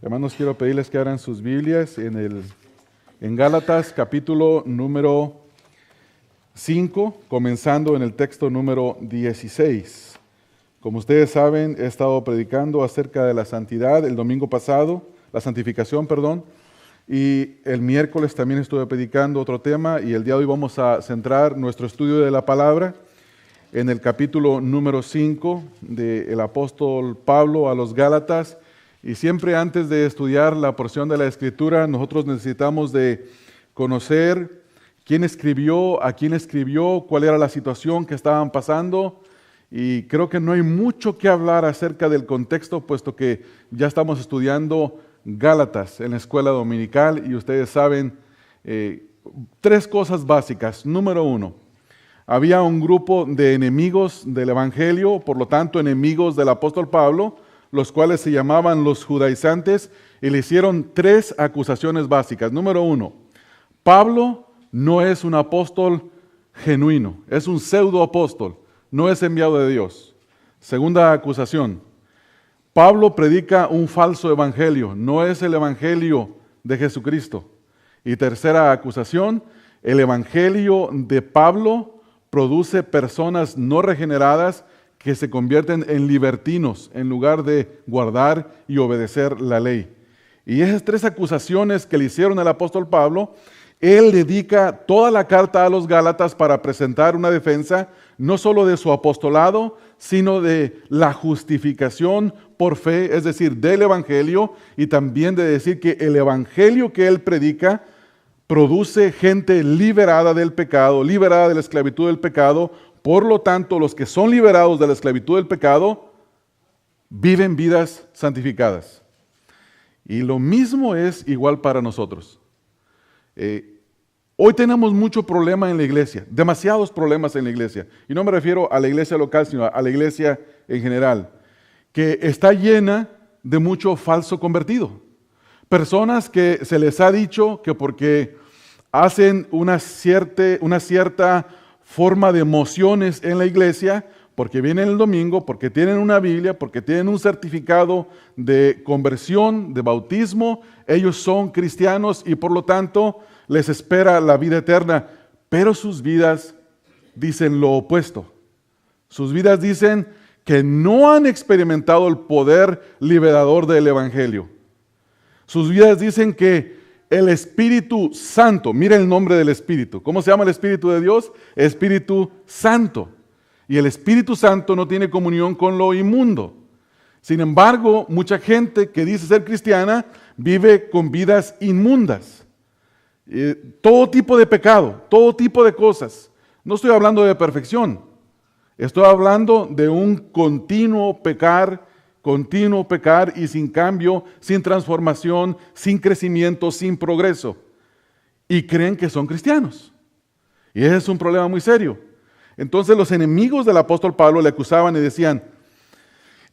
Hermanos, quiero pedirles que abran sus Biblias en Gálatas, capítulo número 5, comenzando en el texto número 16. Como ustedes saben, he estado predicando acerca de la santidad el domingo pasado, la santificación, perdón, y el miércoles también estuve predicando otro tema, y el día de hoy vamos a centrar nuestro estudio de la palabra en el capítulo número 5 del apóstol Pablo a los Gálatas. Y siempre antes de estudiar la porción de la Escritura, nosotros necesitamos de conocer quién escribió, a quién escribió, cuál era la situación que estaban pasando. Y creo que no hay mucho que hablar acerca del contexto, puesto que ya estamos estudiando Gálatas en la escuela dominical. Y ustedes saben tres cosas básicas. Número uno, había un grupo de enemigos del Evangelio, por lo tanto enemigos del apóstol Pablo, los cuales se llamaban los judaizantes, y le hicieron tres acusaciones básicas. Número uno, Pablo no es un apóstol genuino, es un pseudo apóstol, no es enviado de Dios. Segunda acusación, Pablo predica un falso evangelio, no es el evangelio de Jesucristo. Y tercera acusación, el evangelio de Pablo produce personas no regeneradas que se convierten en libertinos en lugar de guardar y obedecer la ley. Y esas tres acusaciones que le hicieron al apóstol Pablo, él dedica toda la carta a los Gálatas para presentar una defensa no solo de su apostolado, sino de la justificación por fe, es decir, del evangelio, y también de decir que el evangelio que él predica produce gente liberada del pecado, liberada de la esclavitud del pecado. Por lo tanto, los que son liberados de la esclavitud del pecado viven vidas santificadas. Y lo mismo es igual para nosotros. Hoy tenemos mucho problema en la iglesia, demasiados problemas en la iglesia. Y no me refiero a la iglesia local, sino a la iglesia en general, que está llena de mucho falso convertido. Personas que se les ha dicho que porque hacen una cierta forma de emociones en la iglesia, porque vienen el domingo, porque tienen una Biblia, porque tienen un certificado de conversión, de bautismo, ellos son cristianos y por lo tanto les espera la vida eterna, pero sus vidas dicen lo opuesto. Sus vidas dicen que no han experimentado el poder liberador del evangelio. Sus vidas dicen que el Espíritu Santo, mira el nombre del Espíritu. ¿Cómo se llama el Espíritu de Dios? Espíritu Santo. Y el Espíritu Santo no tiene comunión con lo inmundo. Sin embargo, mucha gente que dice ser cristiana vive con vidas inmundas. Todo tipo de pecado, todo tipo de cosas. No estoy hablando de perfección. Estoy hablando de un continuo pecar y sin cambio, sin transformación, sin crecimiento, sin progreso. Y creen que son cristianos. Y ese es un problema muy serio. Entonces los enemigos del apóstol Pablo le acusaban y decían,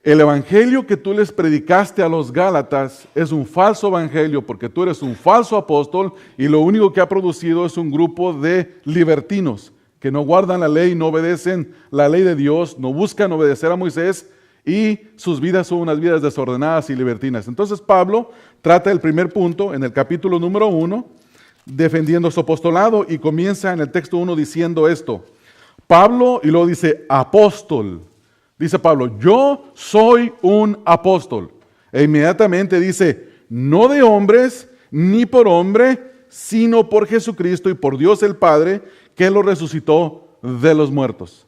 el evangelio que tú les predicaste a los Gálatas es un falso evangelio porque tú eres un falso apóstol y lo único que ha producido es un grupo de libertinos que no guardan la ley, no obedecen la ley de Dios, no buscan obedecer a Moisés, y sus vidas son unas vidas desordenadas y libertinas. Entonces Pablo trata el primer punto en el capítulo número 1, defendiendo su apostolado, y comienza en el texto 1 diciendo esto. Pablo, y luego dice apóstol. Dice Pablo, yo soy un apóstol. E inmediatamente dice, no de hombres, ni por hombre, sino por Jesucristo y por Dios el Padre, que lo resucitó de los muertos.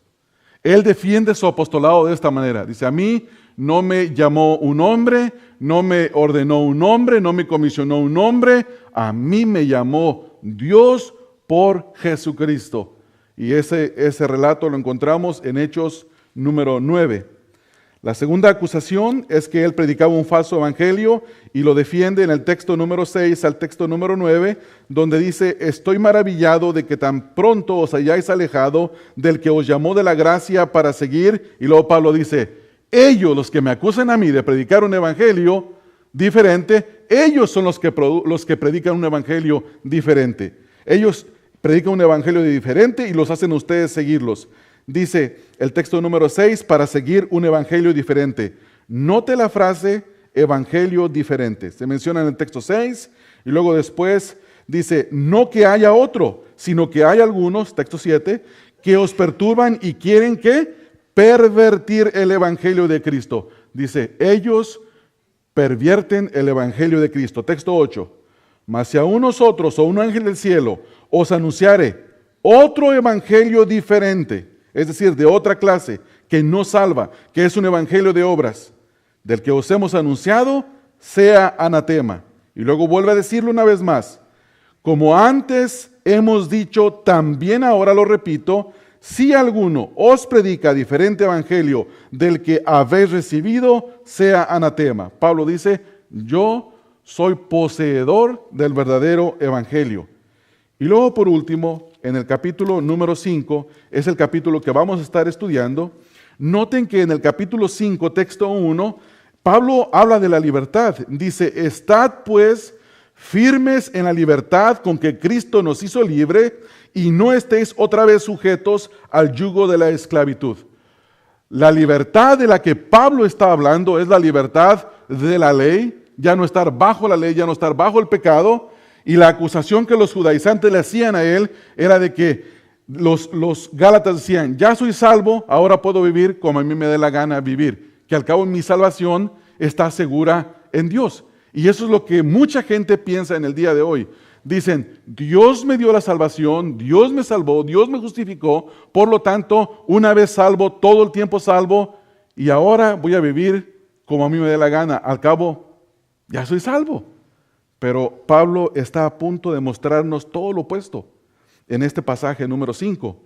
Él defiende su apostolado de esta manera. Dice, a mí no me llamó un hombre, no me ordenó un hombre, no me comisionó un hombre. A mí me llamó Dios por Jesucristo. Y ese relato lo encontramos en Hechos número 9. La segunda acusación es que él predicaba un falso evangelio y lo defiende en el texto número 6 al texto número 9, donde dice, estoy maravillado de que tan pronto os hayáis alejado del que os llamó de la gracia para seguir. Y luego Pablo dice, ellos, los que me acusan a mí de predicar un evangelio diferente, ellos son los que predican un evangelio diferente. Ellos predican un evangelio diferente y los hacen ustedes seguirlos. Dice el texto número 6, para seguir un evangelio diferente. Note la frase, evangelio diferente. Se menciona en el texto 6 y luego después dice, no que haya otro, sino que hay algunos, texto 7, que os perturban y quieren que pervertir el evangelio de Cristo. Dice, ellos pervierten el evangelio de Cristo. Texto 8, mas si aún nosotros o un ángel del cielo os anunciare otro evangelio diferente, es decir, de otra clase, que no salva, que es un evangelio de obras, del que os hemos anunciado, sea anatema. Y luego vuelve a decirlo una vez más, como antes hemos dicho, también ahora lo repito, si alguno os predica diferente evangelio del que habéis recibido, sea anatema. Pablo dice, yo soy poseedor del verdadero evangelio. Y luego por último, en el capítulo número 5, es el capítulo que vamos a estar estudiando. Noten que en el capítulo 5, texto 1, Pablo habla de la libertad. Dice, estad pues firmes en la libertad con que Cristo nos hizo libre y no estéis otra vez sujetos al yugo de la esclavitud. La libertad de la que Pablo está hablando es la libertad de la ley, ya no estar bajo la ley, ya no estar bajo el pecado. Y la acusación que los judaizantes le hacían a él era de que los gálatas decían, ya soy salvo, ahora puedo vivir como a mí me dé la gana vivir, que al cabo mi salvación está segura en Dios. Y eso es lo que mucha gente piensa en el día de hoy. Dicen, Dios me dio la salvación, Dios me salvó, Dios me justificó, por lo tanto, una vez salvo, todo el tiempo salvo, y ahora voy a vivir como a mí me dé la gana. Al cabo, ya soy salvo. Pero Pablo está a punto de mostrarnos todo lo opuesto en este pasaje número 5.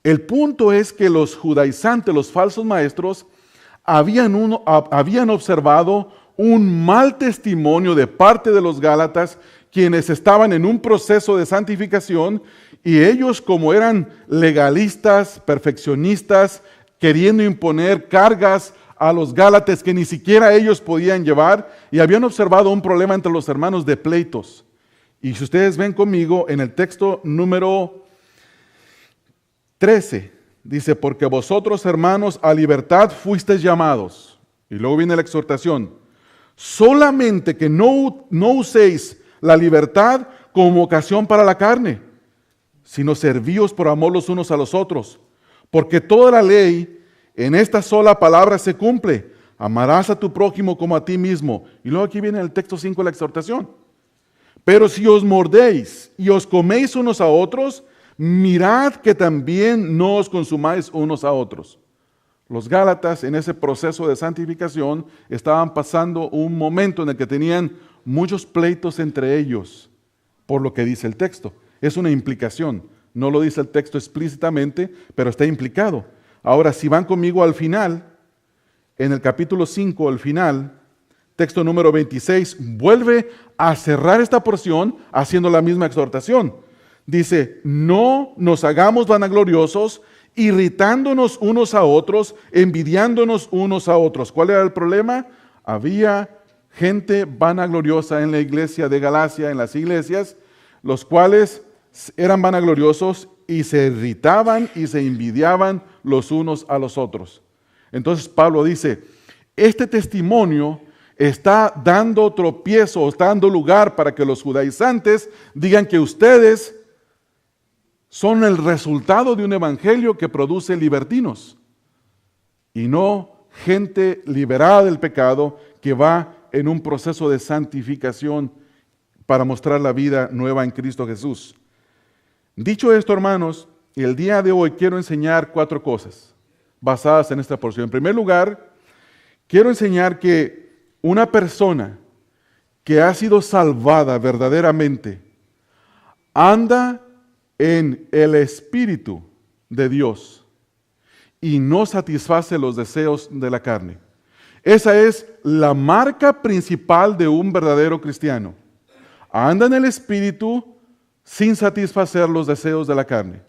El punto es que los judaizantes, los falsos maestros, habían observado un mal testimonio de parte de los gálatas, quienes estaban en un proceso de santificación, y ellos, como eran legalistas, perfeccionistas, queriendo imponer cargas a los gálatas que ni siquiera ellos podían llevar, y habían observado un problema entre los hermanos de pleitos. Y si ustedes ven conmigo en el texto número 13, dice, porque vosotros, hermanos, a libertad fuisteis llamados. Y luego viene la exhortación, solamente que no uséis la libertad como ocasión para la carne, sino servíos por amor los unos a los otros, porque toda la ley en esta sola palabra se cumple, amarás a tu prójimo como a ti mismo. Y luego aquí viene el texto 5 la exhortación. Pero si os mordéis y os coméis unos a otros, mirad que también no os consumáis unos a otros. Los gálatas en ese proceso de santificación estaban pasando un momento en el que tenían muchos pleitos entre ellos, por lo que dice el texto. Es una implicación, no lo dice el texto explícitamente, pero está implicado. Ahora, si van conmigo al final, en el capítulo 5, al final, texto número 26, vuelve a cerrar esta porción haciendo la misma exhortación. Dice, no nos hagamos vanagloriosos, irritándonos unos a otros, envidiándonos unos a otros. ¿Cuál era el problema? Había gente vanagloriosa en la iglesia de Galacia, en las iglesias, los cuales eran vanagloriosos y se irritaban y se envidiaban los unos a los otros. Entonces Pablo dice, este testimonio está dando tropiezo, está dando lugar para que los judaizantes digan que ustedes son el resultado de un evangelio que produce libertinos y no gente liberada del pecado que va en un proceso de santificación para mostrar la vida nueva en Cristo Jesús. Dicho esto, hermanos, el día de hoy quiero enseñar 4 cosas basadas en esta porción. En primer lugar, quiero enseñar que una persona que ha sido salvada verdaderamente anda en el Espíritu de Dios y no satisface los deseos de la carne. Esa es la marca principal de un verdadero cristiano. Anda en el Espíritu sin satisfacer los deseos de la carne.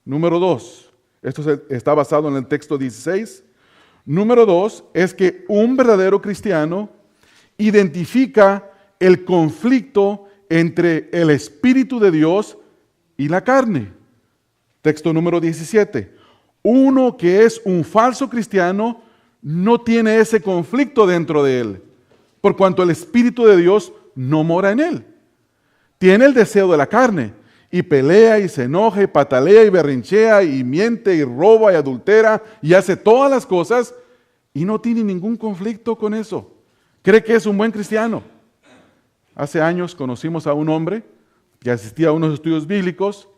Número 2, esto está basado en el texto 16. Número 2 es que un verdadero cristiano identifica el conflicto entre el Espíritu de Dios y la carne. Texto número 17. Uno que es un falso cristiano no tiene ese conflicto dentro de él. por cuanto el Espíritu de Dios no mora en él. Tiene el deseo de la carne, y pelea, y se enoja, y patalea, y berrinchea, y miente, y roba, y adultera, y hace todas las cosas, y no tiene ningún conflicto con eso. Cree que es un buen cristiano. Hace años conocimos a un hombre que asistía a unos estudios bíblicos,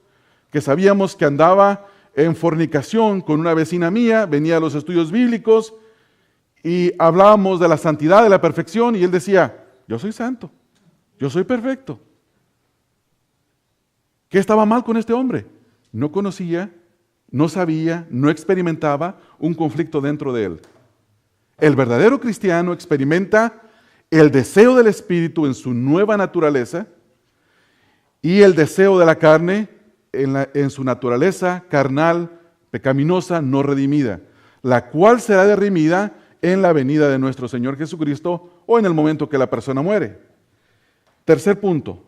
que sabíamos que andaba en fornicación con una vecina mía, venía a los estudios bíblicos, y hablábamos de la santidad, de la perfección, y él decía, yo soy santo, yo soy perfecto. ¿Qué estaba mal con este hombre? No conocía, no sabía, no experimentaba un conflicto dentro de él. El verdadero cristiano experimenta el deseo del Espíritu en su nueva naturaleza y el deseo de la carne en su naturaleza carnal, pecaminosa, no redimida, la cual será redimida en la venida de nuestro Señor Jesucristo o en el momento que la persona muere. Tercer punto,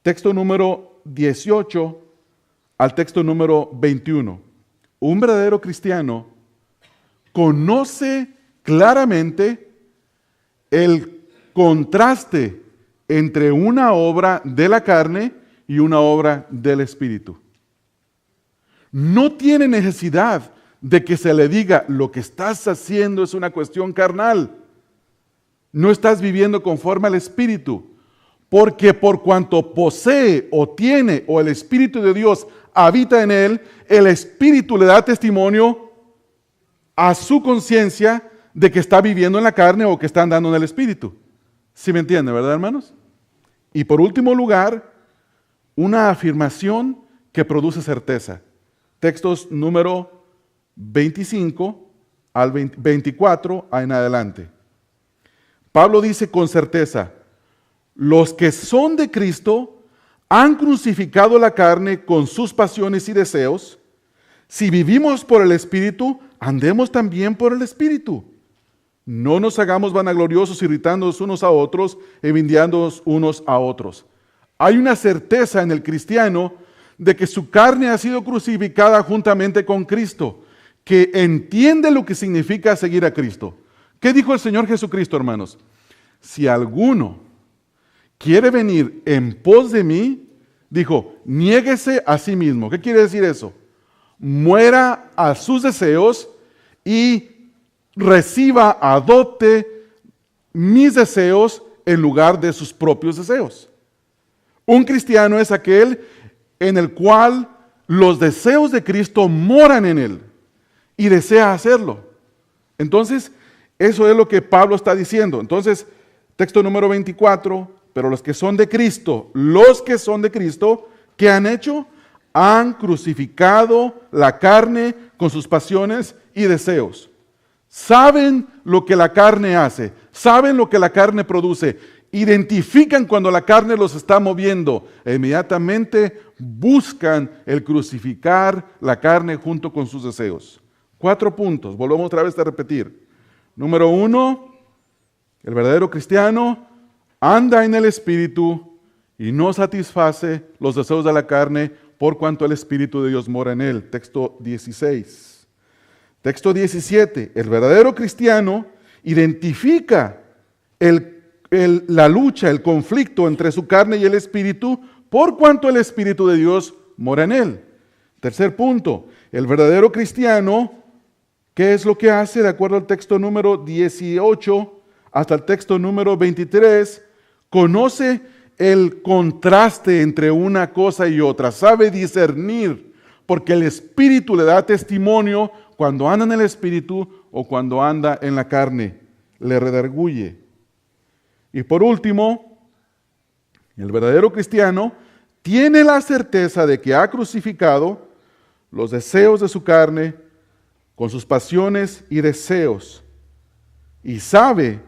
texto número 18 al texto número 21. Un verdadero cristiano conoce claramente el contraste entre una obra de la carne y una obra del Espíritu. No tiene necesidad de que se le diga lo que estás haciendo es una cuestión carnal. No estás viviendo conforme al Espíritu. Porque por cuanto posee o tiene o el Espíritu de Dios habita en él, el Espíritu le da testimonio a su conciencia de que está viviendo en la carne o que está andando en el Espíritu. ¿Sí me entiende, verdad, hermanos? Y por último lugar, una afirmación que produce certeza. Textos número 25 al 24 en adelante. Pablo dice con certeza, los que son de Cristo han crucificado la carne con sus pasiones y deseos. Si vivimos por el Espíritu, andemos también por el Espíritu. No nos hagamos vanagloriosos, irritándonos unos a otros, envidiándonos unos a otros. Hay una certeza en el cristiano de que su carne ha sido crucificada juntamente con Cristo, que entiende lo que significa seguir a Cristo. ¿Qué dijo el Señor Jesucristo, hermanos? Si alguno quiere venir en pos de mí, dijo, niéguese a sí mismo. ¿Qué quiere decir eso? Muera a sus deseos y reciba, adopte mis deseos en lugar de sus propios deseos. Un cristiano es aquel en el cual los deseos de Cristo moran en él y desea hacerlo. Entonces, eso es lo que Pablo está diciendo. Entonces, texto número 24, pero los que son de Cristo, ¿qué han hecho? Han crucificado la carne con sus pasiones y deseos. Saben lo que la carne hace, saben lo que la carne produce, identifican cuando la carne los está moviendo e inmediatamente buscan el crucificar la carne junto con sus deseos. 4 puntos, volvemos otra vez a repetir. Número 1, el verdadero cristiano anda en el Espíritu y no satisface los deseos de la carne por cuanto el Espíritu de Dios mora en él. Texto 16. Texto 17. El verdadero cristiano identifica la lucha, el conflicto entre su carne y el Espíritu por cuanto el Espíritu de Dios mora en él. Tercer punto. El verdadero cristiano, ¿qué es lo que hace? De acuerdo al texto número 18 hasta el texto número 23, conoce el contraste entre una cosa y otra, sabe discernir, porque el Espíritu le da testimonio cuando anda en el Espíritu o cuando anda en la carne, le redarguye. Y por último, el verdadero cristiano tiene la certeza de que ha crucificado los deseos de su carne con sus pasiones y deseos, y sabe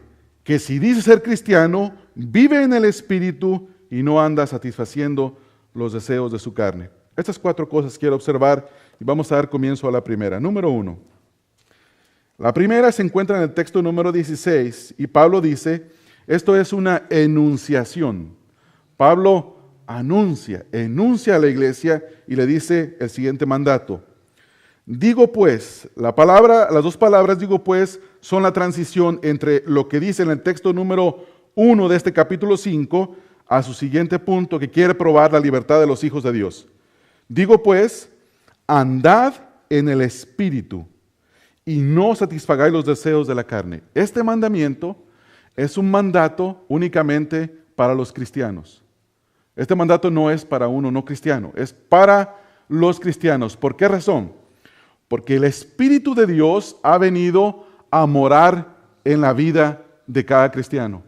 que si dice ser cristiano, vive en el Espíritu y no anda satisfaciendo los deseos de su carne. Estas 4 cosas quiero observar y vamos a dar comienzo a la primera. Número 1. La primera se encuentra en el texto número 16 y Pablo dice, esto es una enunciación. Pablo enuncia a la iglesia y le dice el siguiente mandato. Digo pues, las dos palabras digo pues, son la transición entre lo que dice en el texto número 1 de este capítulo 5 a su siguiente punto, que quiere probar la libertad de los hijos de Dios. Digo pues, andad en el Espíritu y no satisfagáis los deseos de la carne. Este mandamiento es un mandato únicamente para los cristianos. Este mandato no es para uno no cristiano, es para los cristianos. ¿Por qué razón? Porque el Espíritu de Dios ha venido a morar en la vida de cada cristiano.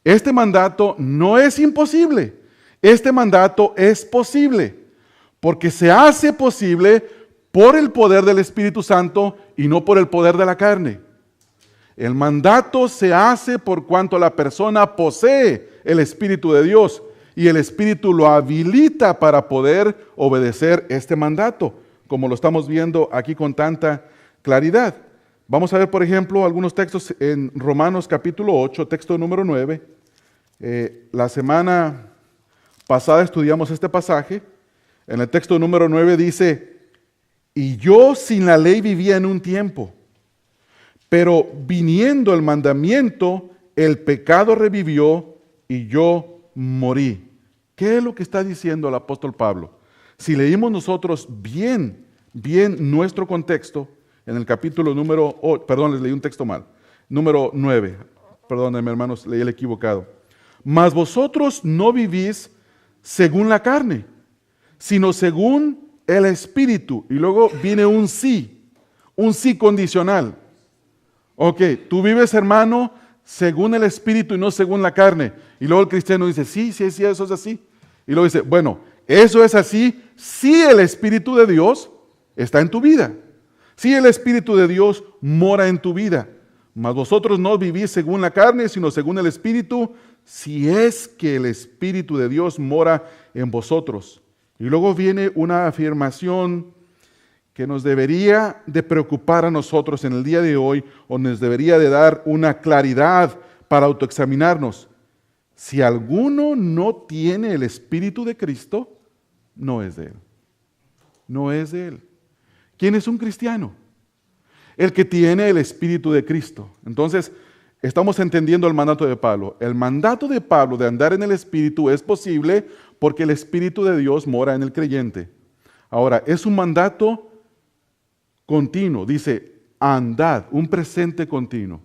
Este mandato no es imposible, este mandato es posible, porque se hace posible por el poder del Espíritu Santo y no por el poder de la carne. El mandato se hace por cuanto la persona posee el Espíritu de Dios y el Espíritu lo habilita para poder obedecer este mandato, como lo estamos viendo aquí con tanta claridad. Vamos a ver, por ejemplo, algunos textos en Romanos capítulo 8, texto número 9. La semana pasada estudiamos este pasaje. En el texto número 9 dice, y yo sin la ley vivía en un tiempo, pero viniendo el mandamiento, el pecado revivió y yo morí. ¿Qué es lo que está diciendo el apóstol Pablo? Si leímos nosotros bien nuestro contexto, en el capítulo número 8, perdón, les leí un texto mal, número 9, perdónenme hermanos, leí el equivocado. Mas vosotros no vivís según la carne, sino según el Espíritu. Y luego viene un sí condicional. Ok, tú vives, hermano, según el Espíritu y no según la carne. Y luego el cristiano dice, sí, eso es así. Y luego dice, bueno, eso es así si el Espíritu de Dios está en tu vida. Si el Espíritu de Dios mora en tu vida. Mas vosotros no vivís según la carne, sino según el Espíritu, si es que el Espíritu de Dios mora en vosotros. Y luego viene una afirmación que nos debería de preocupar a nosotros en el día de hoy, o nos debería de dar una claridad para autoexaminarnos. Si alguno no tiene el Espíritu de Cristo, no es de Él. No es de Él. ¿Quién es un cristiano? El que tiene el Espíritu de Cristo. Entonces, estamos entendiendo el mandato de Pablo. El mandato de Pablo de andar en el Espíritu es posible porque el Espíritu de Dios mora en el creyente. Ahora, es un mandato continuo. Dice, andad, un presente continuo.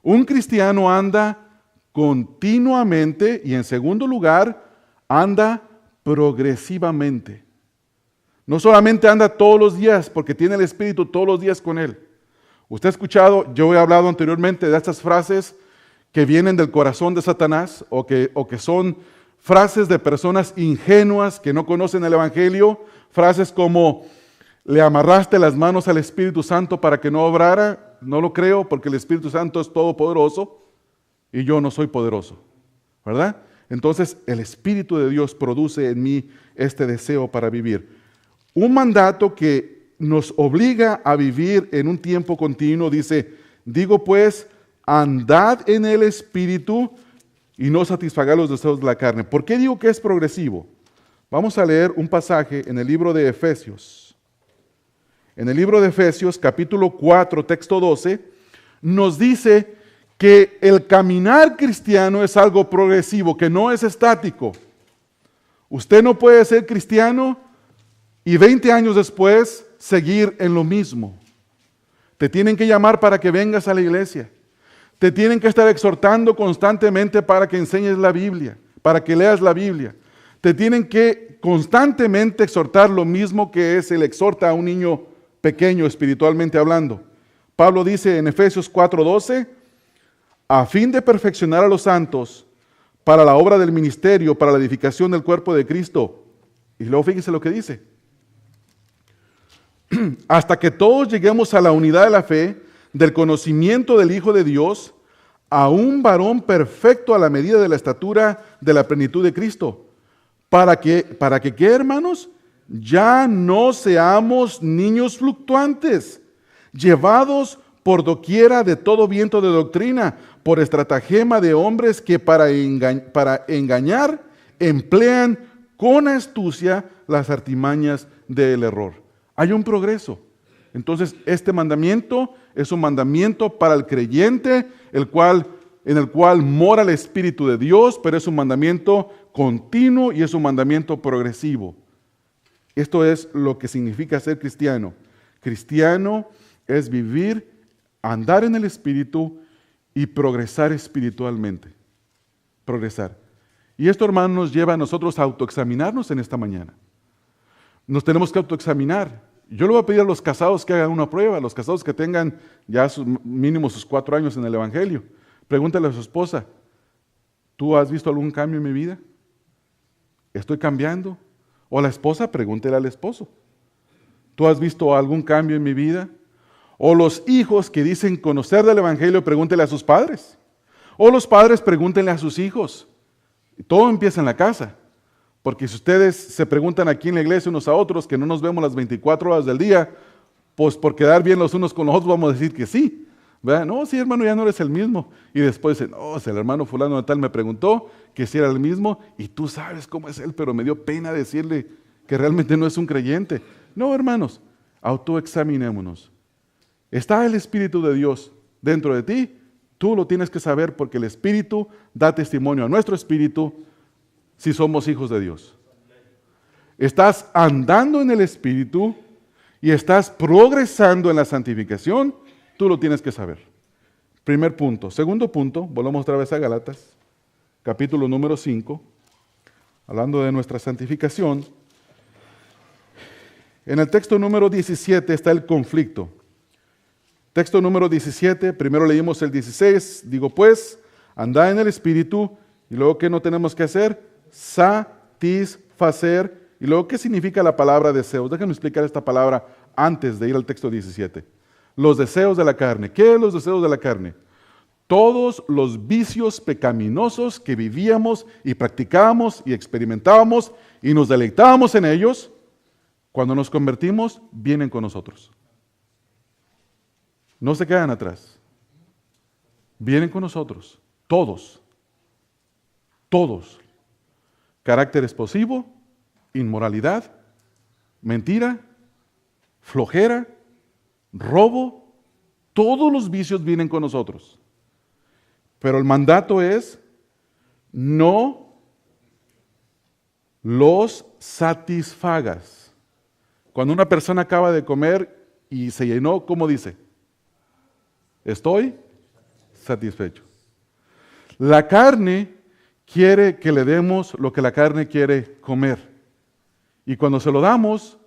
Un cristiano anda continuamente y en segundo lugar, anda progresivamente. No solamente anda todos los días porque tiene el Espíritu todos los días con él. Usted ha escuchado, yo he hablado anteriormente de estas frases que vienen del corazón de Satanás o que son frases de personas ingenuas que no conocen el Evangelio, frases como le amarraste las manos al Espíritu Santo para que no obrara. No lo creo porque el Espíritu Santo es todopoderoso y yo no soy poderoso, ¿verdad? Entonces el Espíritu de Dios produce en mí este deseo para vivir. Un mandato que nos obliga a vivir en un tiempo continuo, dice, digo pues, andad en el Espíritu y no satisfagáis los deseos de la carne. ¿Por qué digo que es progresivo? Vamos a leer un pasaje en el libro de Efesios. En el libro de Efesios, capítulo 4, texto 12, nos dice que el caminar cristiano es algo progresivo, que no es estático. Usted no puede ser cristiano y 20 años después seguir en lo mismo. Te tienen que llamar para que vengas a la iglesia. Te tienen que estar exhortando constantemente para que enseñes la Biblia, para que leas la Biblia. Te tienen que constantemente exhortar lo mismo que se le exhorta a un niño pequeño espiritualmente hablando. Pablo dice en Efesios 4:12, a fin de perfeccionar a los santos para la obra del ministerio, para la edificación del cuerpo de Cristo. Y luego fíjese lo que dice. Hasta que todos lleguemos a la unidad de la fe, del conocimiento del Hijo de Dios, a un varón perfecto a la medida de la estatura de la plenitud de Cristo. ¿Para qué, qué, hermanos? Ya no seamos niños fluctuantes, llevados por doquiera de todo viento de doctrina, por estratagema de hombres que para engañar emplean con astucia las artimañas del error. Hay un progreso. Entonces, este mandamiento es un mandamiento para el creyente, en el cual mora el Espíritu de Dios, pero es un mandamiento continuo y es un mandamiento progresivo. Esto es lo que significa ser cristiano. Cristiano es vivir, andar en el Espíritu y progresar espiritualmente. Progresar. Y esto, hermanos, nos lleva a nosotros a autoexaminarnos en esta mañana. Nos tenemos que autoexaminar. Yo le voy a pedir a los casados que hagan una prueba, a los casados que tengan ya mínimo sus 4 años en el Evangelio. Pregúntale a su esposa, ¿tú has visto algún cambio en mi vida? ¿Estoy cambiando? O a la esposa, pregúntele al esposo, ¿tú has visto algún cambio en mi vida? O los hijos que dicen conocer del Evangelio, pregúntele a sus padres. O los padres, pregúntenle a sus hijos. Todo empieza en la casa. Porque si ustedes se preguntan aquí en la iglesia unos a otros, que no nos vemos las 24 horas del día, pues por quedar bien los unos con los otros vamos a decir que sí. ¿Verdad? No, sí, hermano, ya no eres el mismo. Y después dicen, no, si el hermano fulano de tal me preguntó que si era el mismo, y tú sabes cómo es él, pero me dio pena decirle que realmente no es un creyente. No, hermanos, autoexaminémonos. ¿Está el Espíritu de Dios dentro de ti? Tú lo tienes que saber porque el Espíritu da testimonio a nuestro espíritu si somos hijos de Dios. ¿Estás andando en el Espíritu y estás progresando en la santificación? Tú lo tienes que saber. Primer punto. Segundo punto, volvamos otra vez a Gálatas, capítulo número 5, hablando de nuestra santificación. En el texto número 17 está el conflicto. Texto número 17, primero leímos el 16, digo pues, andad en el Espíritu, y luego ¿qué no tenemos que hacer? Satisfacer. Y luego, ¿qué significa la palabra deseos? Déjenme explicar esta palabra antes de ir al texto 17. Los deseos de la carne. ¿Qué es los deseos de la carne? Todos los vicios pecaminosos que vivíamos y practicábamos y experimentábamos y nos deleitábamos en ellos, cuando nos convertimos, vienen con nosotros. No se quedan atrás. Vienen con nosotros. Todos. Todos. Carácter explosivo, inmoralidad, mentira, flojera, robo, todos los vicios vienen con nosotros. Pero el mandato es, no los satisfagas. Cuando una persona acaba de comer y se llenó, ¿cómo dice? Estoy satisfecho. La carne quiere que le demos lo que la carne quiere comer. Y cuando se lo damos,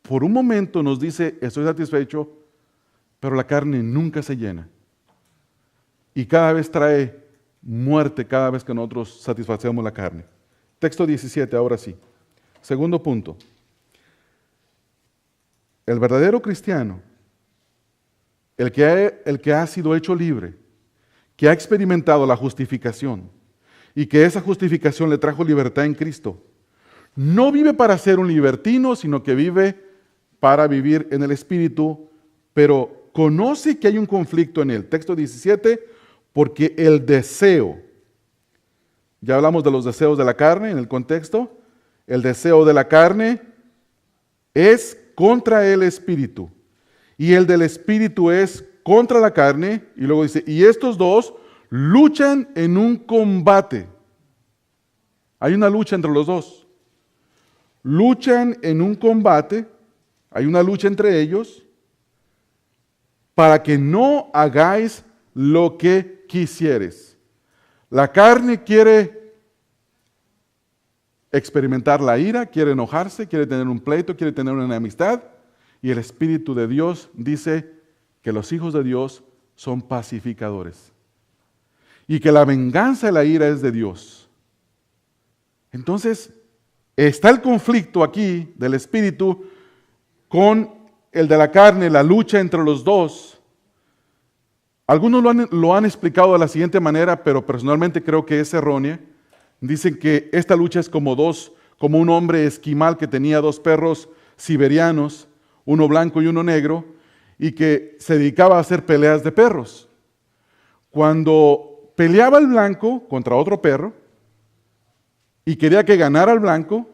por un momento nos dice, estoy satisfecho, pero la carne nunca se llena. Y cada vez trae muerte cada vez que nosotros satisfacemos la carne. Texto 17, ahora sí. Segundo punto. El verdadero cristiano, el que ha sido hecho libre, que ha experimentado la justificación, y que esa justificación le trajo libertad en Cristo, no vive para ser un libertino, sino que vive para vivir en el Espíritu, pero conoce que hay un conflicto en el texto 17, porque el deseo, ya hablamos de los deseos de la carne en el contexto, el deseo de la carne es contra el Espíritu, y el del Espíritu es contra la carne, y luego dice, y estos dos luchan en un combate. Hay una lucha entre los dos. Luchan en un combate, hay una lucha entre ellos, para que no hagáis lo que quisieres. La carne quiere experimentar la ira, quiere enojarse, quiere tener un pleito, quiere tener una enemistad, y el Espíritu de Dios dice que los hijos de Dios son pacificadores. Y que la venganza de la ira es de Dios. Entonces, está el conflicto aquí del Espíritu con el de la carne, la lucha entre los dos. Algunos lo han explicado de la siguiente manera, pero personalmente creo que es errónea. Dicen que esta lucha es como un hombre esquimal que tenía 2 perros siberianos, uno blanco y uno negro, y que se dedicaba a hacer peleas de perros. Cuando peleaba el blanco contra otro perro y quería que ganara el blanco,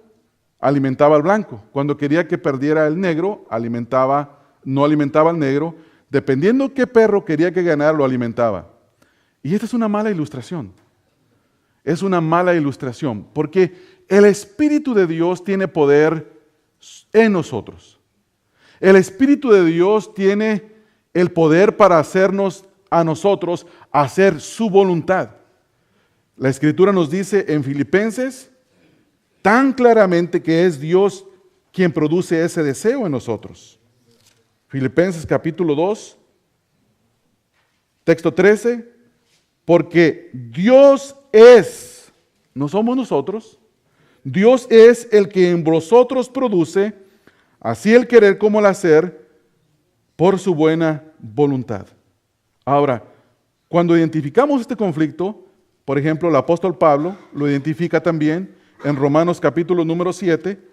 alimentaba al blanco. Cuando quería que perdiera el negro, alimentaba no alimentaba al negro. Dependiendo qué perro quería que ganara, lo alimentaba. Y esta es una mala ilustración. Es una mala ilustración, porque el Espíritu de Dios tiene poder en nosotros. El Espíritu de Dios tiene el poder para hacernos a nosotros hacer su voluntad. La Escritura nos dice en Filipenses tan claramente que es Dios quien produce ese deseo en nosotros. Filipenses capítulo 2, texto 13, porque Dios es, no somos nosotros, Dios es el que en vosotros produce, así el querer como el hacer, por su buena voluntad. Ahora, cuando identificamos este conflicto, por ejemplo, el apóstol Pablo lo identifica también en Romanos capítulo número 7,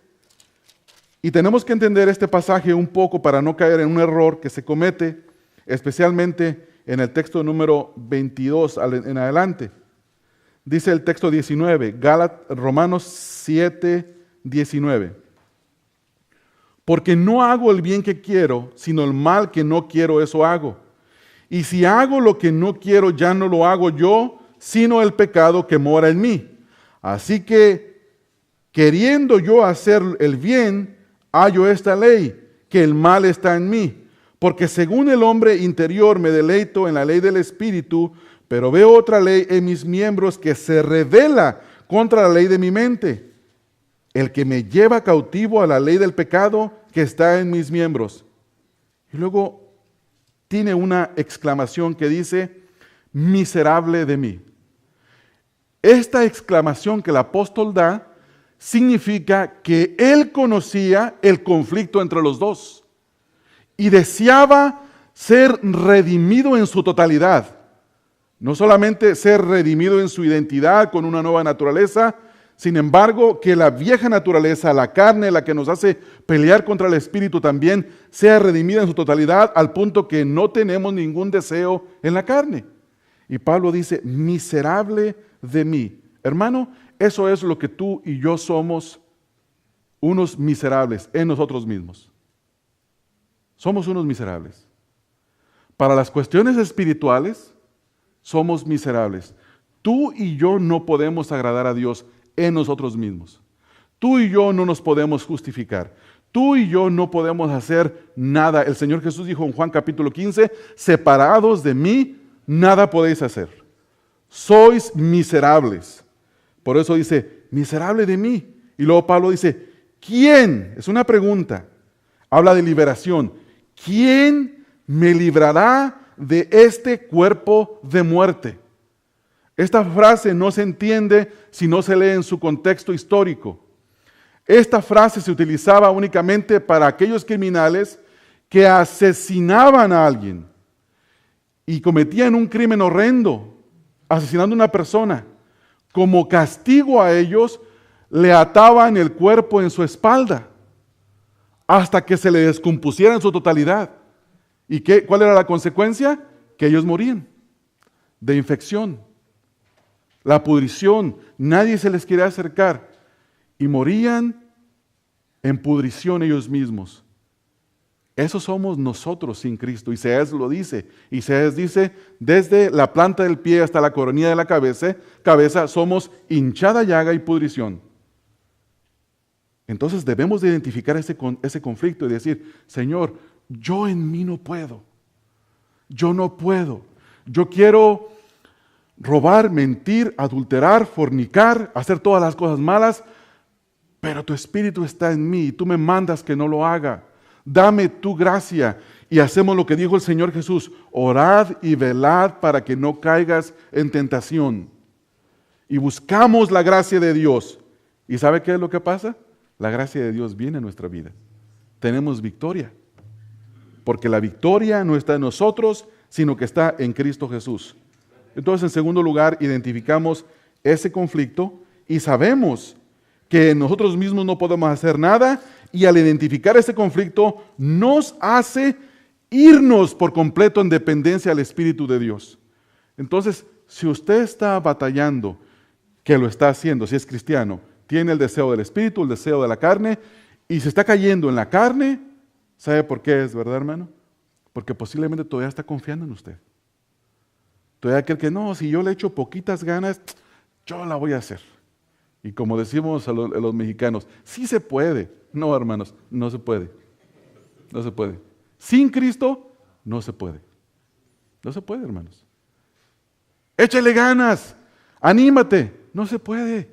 y tenemos que entender este pasaje un poco para no caer en un error que se comete, especialmente en el texto número 22 en adelante. Dice el texto 19, Romanos 7, 19. Porque no hago el bien que quiero, sino el mal que no quiero, eso hago. Y si hago lo que no quiero, ya no lo hago yo, sino el pecado que mora en mí. Así que, queriendo yo hacer el bien, hallo esta ley, que el mal está en mí. Porque según el hombre interior me deleito en la ley del Espíritu, pero veo otra ley en mis miembros que se revela contra la ley de mi mente, el que me lleva cautivo a la ley del pecado que está en mis miembros. Y luego tiene una exclamación que dice, miserable de mí. Esta exclamación que el apóstol da significa que él conocía el conflicto entre los dos y deseaba ser redimido en su totalidad. No solamente ser redimido en su identidad con una nueva naturaleza, sin embargo, que la vieja naturaleza, la carne, la que nos hace pelear contra el Espíritu también, sea redimida en su totalidad al punto que no tenemos ningún deseo en la carne. Y Pablo dice, miserable de mí. Hermano, eso es lo que tú y yo somos, unos miserables en nosotros mismos. Somos unos miserables. Para las cuestiones espirituales, somos miserables. Tú y yo no podemos agradar a Dios en nosotros mismos. Tú y yo no nos podemos justificar. Tú y yo no podemos hacer nada. El Señor Jesús dijo en Juan capítulo 15, separados de mí, nada podéis hacer. Sois miserables. Por eso dice, miserable de mí. Y luego Pablo dice, ¿quién? Es una pregunta. Habla de liberación. ¿Quién me librará de este cuerpo de muerte? Esta frase no se entiende si no se lee en su contexto histórico. Esta frase se utilizaba únicamente para aquellos criminales que asesinaban a alguien y cometían un crimen horrendo, asesinando a una persona. Como castigo a ellos, le ataban el cuerpo en su espalda hasta que se le descompusiera en su totalidad. ¿Y cuál era la consecuencia? Que ellos morían de infección, la pudrición, nadie se les quería acercar y morían en pudrición ellos mismos. Eso somos nosotros sin Cristo. Isaías lo dice. Isaías dice, desde la planta del pie hasta la coronilla de la cabeza somos hinchada llaga y pudrición. Entonces debemos de identificar ese conflicto y decir, Señor, yo en mí no puedo. Yo no puedo. Yo quiero robar, mentir, adulterar, fornicar, hacer todas las cosas malas, pero tu Espíritu está en mí y tú me mandas que no lo haga. Dame tu gracia. Y hacemos lo que dijo el Señor Jesús, orad y velad para que no caigas en tentación. Y buscamos la gracia de Dios. ¿Y sabe qué es lo que pasa? La gracia de Dios viene a nuestra vida. Tenemos victoria. Porque la victoria no está en nosotros, sino que está en Cristo Jesús. Entonces, en segundo lugar, identificamos ese conflicto y sabemos que nosotros mismos no podemos hacer nada, y al identificar ese conflicto nos hace irnos por completo en dependencia al Espíritu de Dios. Entonces, si usted está batallando, que lo está haciendo, si es cristiano, tiene el deseo del Espíritu, el deseo de la carne, y se está cayendo en la carne, ¿Sabe por qué es, verdad, hermano? Porque posiblemente todavía está confiando en usted. Todavía cree que no, si yo le echo poquitas ganas, yo la voy a hacer. Y como decimos a los mexicanos, sí se puede. No, hermanos, no se puede. No se puede. Sin Cristo, no se puede. No se puede, hermanos. Échale ganas, anímate. No se puede.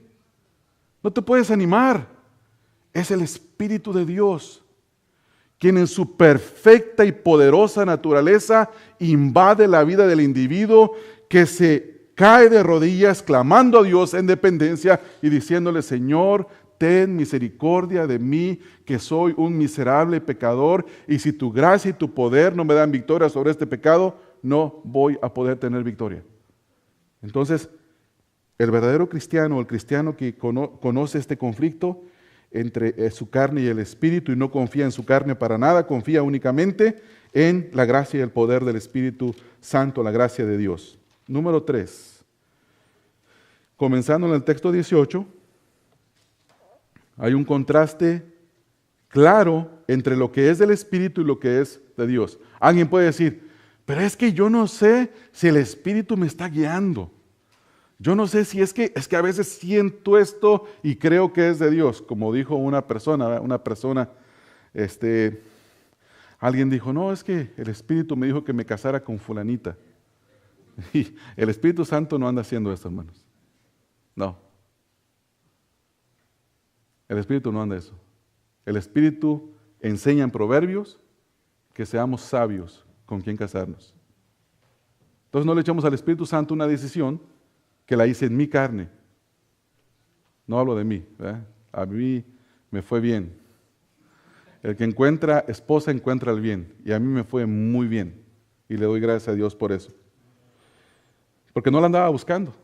No te puedes animar. Es el Espíritu de Dios quien en su perfecta y poderosa naturaleza invade la vida del individuo, que se cae de rodillas clamando a Dios en dependencia y diciéndole: Señor, ten misericordia de mí, que soy un miserable pecador, y si tu gracia y tu poder no me dan victoria sobre este pecado, no voy a poder tener victoria. Entonces, el verdadero cristiano, el cristiano que conoce este conflicto entre su carne y el Espíritu y no confía en su carne para nada, confía únicamente en la gracia y el poder del Espíritu Santo, la gracia de Dios. Número 3. Comenzando en el texto 18, hay un contraste claro entre lo que es del Espíritu y lo que es de Dios. Alguien puede decir: pero es que yo no sé si el Espíritu me está guiando. Yo no sé si es que a veces siento esto y creo que es de Dios. Como dijo una persona, alguien dijo: no, es que el Espíritu me dijo que me casara con fulanita. Y el Espíritu Santo no anda haciendo esto, hermanos. No. El Espíritu no anda eso. El Espíritu enseña en Proverbios que seamos sabios con quién casarnos. Entonces no le echamos al Espíritu Santo una decisión que la hice en mi carne. No hablo de mí, ¿verdad? A mí me fue bien. El que encuentra esposa encuentra el bien, y a mí me fue muy bien, y le doy gracias a Dios por eso. Porque no la andaba buscando.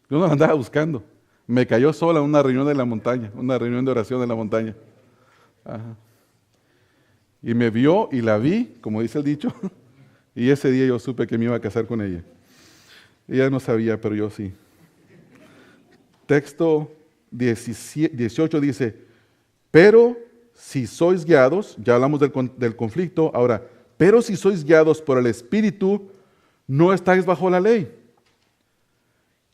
Yo no la andaba buscando. Me cayó sola en una reunión de la montaña, una reunión de oración de la montaña. Ajá. Y me vio y la vi, como dice el dicho, y ese día yo supe que me iba a casar con ella. Ella no sabía, pero yo sí. Texto 18 dice: pero si sois guiados, ya hablamos del conflicto, ahora, pero si sois guiados por el Espíritu, no estáis bajo la ley.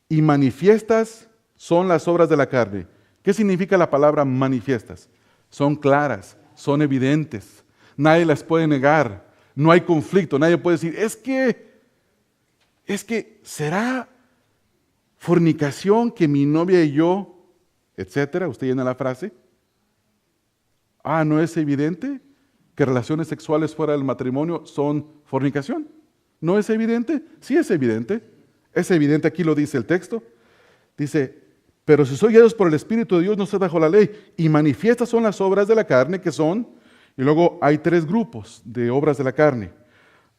Y manifiestas son las obras de la carne. ¿Qué significa la palabra manifiestas? Son claras, son evidentes, nadie las puede negar, no hay conflicto, nadie puede decir: es que será fornicación que mi novia y yo, etcétera. Usted llena la frase. ¿No es evidente que relaciones sexuales fuera del matrimonio son fornicación? ¿No es evidente? Sí es evidente. Es evidente, aquí lo dice el texto. Dice: pero si sois guiados por el Espíritu de Dios, no estáis bajo la ley. Y manifiestas son las obras de la carne, que son, y luego hay 3 grupos de obras de la carne.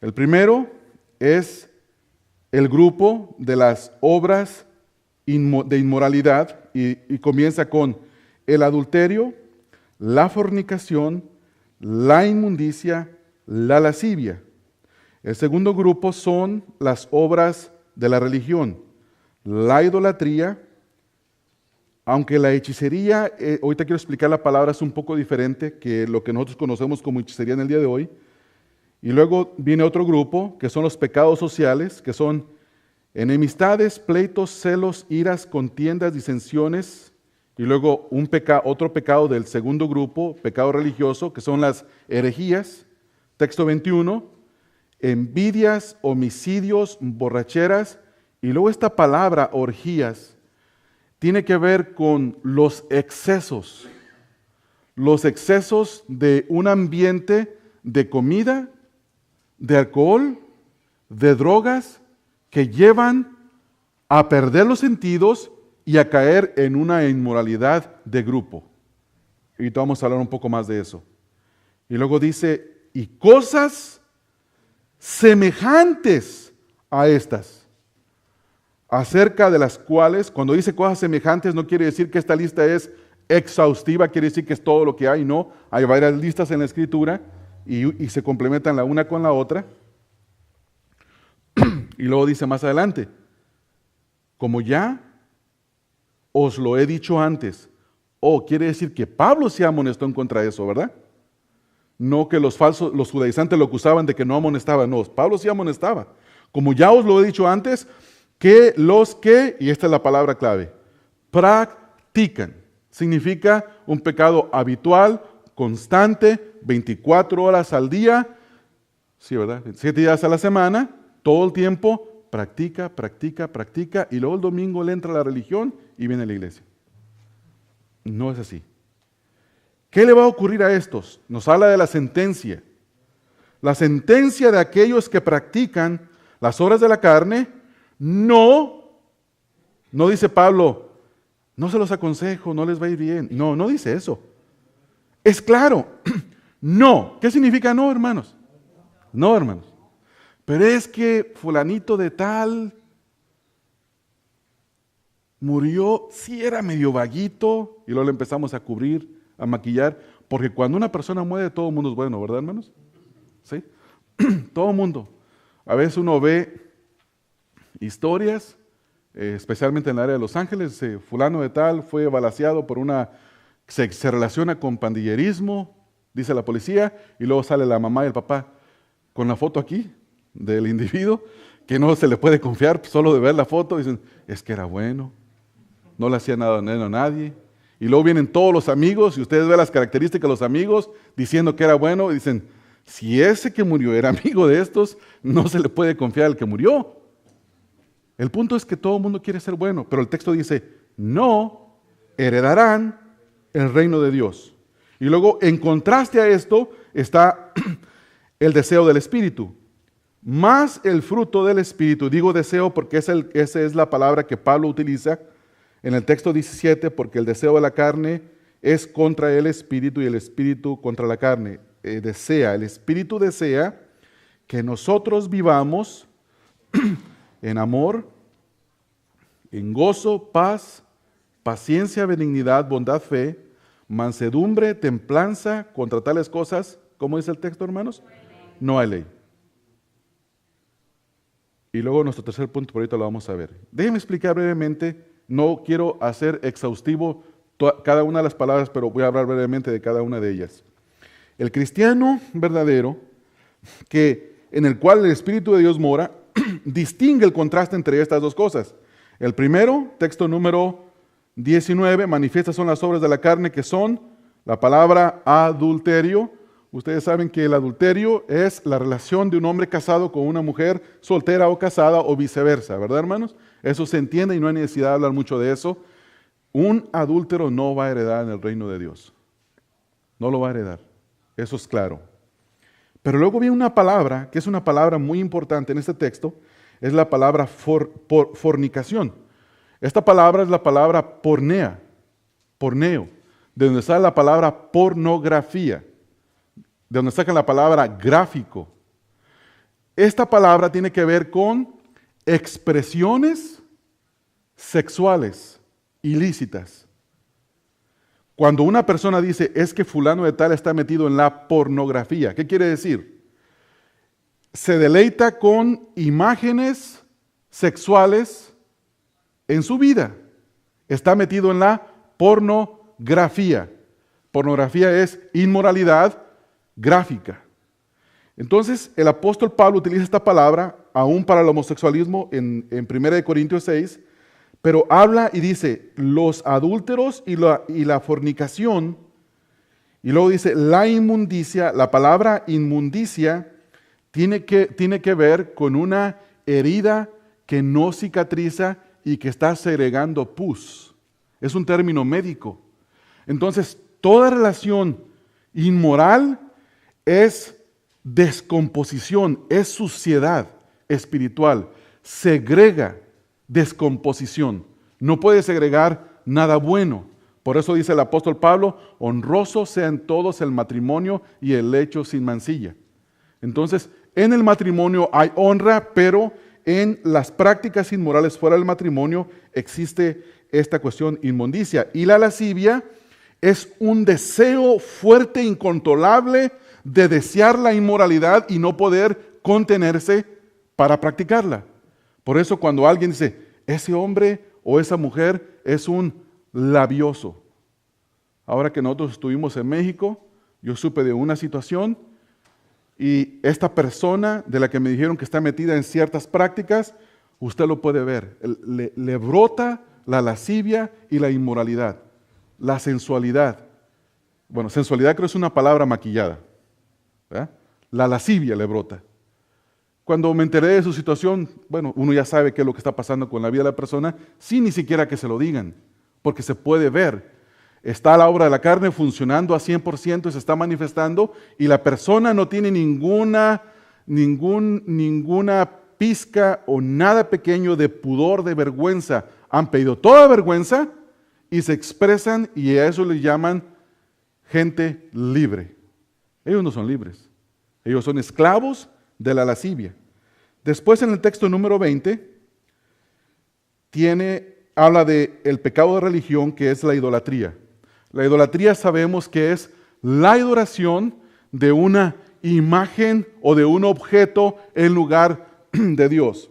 El primero es el grupo de las obras de inmoralidad, y comienza con el adulterio, la fornicación, la inmundicia, la lascivia. El segundo grupo son las obras de la religión, la idolatría, aunque la hechicería, ahorita quiero explicar la palabra, es un poco diferente que lo que nosotros conocemos como hechicería en el día de hoy. Y luego viene otro grupo, que son los pecados sociales, que son enemistades, pleitos, celos, iras, contiendas, disensiones. Y luego otro pecado del segundo grupo, pecado religioso, que son las herejías. Texto 21, envidias, homicidios, borracheras. Y luego esta palabra, orgías, tiene que ver con los excesos de un ambiente de comida, de alcohol, de drogas, que llevan a perder los sentidos y a caer en una inmoralidad de grupo. Y ahorita vamos a hablar un poco más de eso. Y luego dice: y cosas semejantes a estas, acerca de las cuales, cuando dice cosas semejantes, no quiere decir que esta lista es exhaustiva, quiere decir que es todo lo que hay. No, hay varias listas en la Escritura y se complementan la una con la otra. Y luego dice más adelante: como ya os lo he dicho antes. Quiere decir que Pablo se amonestó en contra de eso, ¿verdad? No que los judaizantes lo acusaban de que no amonestaba. No, Pablo sí amonestaba. Como ya os lo he dicho antes, que los que, y esta es la palabra clave, practican. Significa un pecado habitual, constante, 24 horas al día, sí, ¿verdad? 7 días a la semana, todo el tiempo, practica, y luego el domingo le entra a la religión y viene a la iglesia. No es así. ¿Qué le va a ocurrir a estos? Nos habla de la sentencia. La sentencia de aquellos que practican las obras de la carne, no dice Pablo, no se los aconsejo, no les va a ir bien. No dice eso. Es claro, no. ¿Qué significa no, hermanos? No, hermanos. Pero es que fulanito de tal murió, sí era medio vaguito, y luego le empezamos a cubrir, a maquillar, porque cuando una persona muere todo el mundo es bueno, ¿verdad, hermanos? ¿Sí? Todo el mundo. A veces uno ve historias, especialmente en el área de Los Ángeles, fulano de tal fue balaceado por se relaciona con pandillerismo, dice la policía, y luego sale la mamá y el papá con la foto aquí del individuo, que no se le puede confiar, solo de ver la foto, dicen, es que era bueno, no le hacía nada a nadie. Y luego vienen todos los amigos, y ustedes ven las características de los amigos, diciendo que era bueno, y dicen, si ese que murió era amigo de estos, no se le puede confiar al que murió. El punto es que todo el mundo quiere ser bueno, pero el texto dice, no heredarán el reino de Dios. Y luego, en contraste a esto, está el deseo del Espíritu. Más el fruto del Espíritu, digo deseo porque esa es la palabra que Pablo utiliza en el texto 17, porque el deseo de la carne es contra el Espíritu y el Espíritu contra la carne. El Espíritu desea que nosotros vivamos en amor, en gozo, paz, paciencia, benignidad, bondad, fe, mansedumbre, templanza, contra tales cosas, ¿cómo dice el texto, hermanos? No hay ley. Y luego nuestro tercer punto, por ahorita lo vamos a ver. Déjenme explicar brevemente, no quiero hacer exhaustivo cada una de las palabras, pero voy a hablar brevemente de cada una de ellas. El cristiano verdadero, en el cual el Espíritu de Dios mora, distingue el contraste entre estas dos cosas. El primero, texto número 19, manifiestas son las obras de la carne, que son la palabra adulterio. Ustedes saben que el adulterio es la relación de un hombre casado con una mujer soltera o casada o viceversa, ¿verdad, hermanos? Eso se entiende y no hay necesidad de hablar mucho de eso. Un adúltero no va a heredar en el reino de Dios. No lo va a heredar. Eso es claro. Pero luego viene una palabra, que es una palabra muy importante en este texto, es la palabra fornicación. Esta palabra es la palabra porneo, de donde sale la palabra pornografía, de donde sacan la palabra gráfico. Esta palabra tiene que ver con expresiones sexuales ilícitas. Cuando una persona dice, es que fulano de tal está metido en la pornografía, ¿qué quiere decir? Se deleita con imágenes sexuales en su vida. Está metido en la pornografía. Pornografía es inmoralidad gráfica. Entonces, el apóstol Pablo utiliza esta palabra aún para el homosexualismo en 1 Corintios 6, pero habla y dice los adúlteros y la fornicación, y luego dice la inmundicia. La palabra inmundicia tiene que ver con una herida que no cicatriza y que está segregando pus. Es un término médico. Entonces, toda relación inmoral es descomposición, es suciedad espiritual, segrega descomposición. No puede segregar nada bueno. Por eso dice el apóstol Pablo, honrosos sean todos el matrimonio y el lecho sin mancilla. Entonces, en el matrimonio hay honra, pero en las prácticas inmorales fuera del matrimonio existe esta cuestión inmundicia. Y la lascivia es un deseo fuerte, incontrolable, de desear la inmoralidad y no poder contenerse para practicarla. Por eso cuando alguien dice, ese hombre o esa mujer es un labioso. Ahora que nosotros estuvimos en México, Yo supe de una situación y esta persona de la que me dijeron que está metida en ciertas prácticas, usted lo puede ver, le brota la lascivia y la inmoralidad, la sensualidad. Bueno, sensualidad creo es una palabra maquillada, ¿verdad? La lascivia le brota. Cuando me enteré de su situación, bueno, uno ya sabe qué es lo que está pasando con la vida de la persona, sin ni siquiera que se lo digan, porque se puede ver. Está la obra de la carne funcionando a 100% y se está manifestando, y la persona no tiene ninguna pizca o nada pequeño de pudor, de vergüenza. Han pedido toda vergüenza y se expresan, y a eso le llaman gente libre. Ellos no son libres, ellos son esclavos de la lascivia. Después en el texto número 20 habla del pecado de religión, que es la idolatría. La idolatría sabemos que es la adoración de una imagen o de un objeto en lugar de Dios.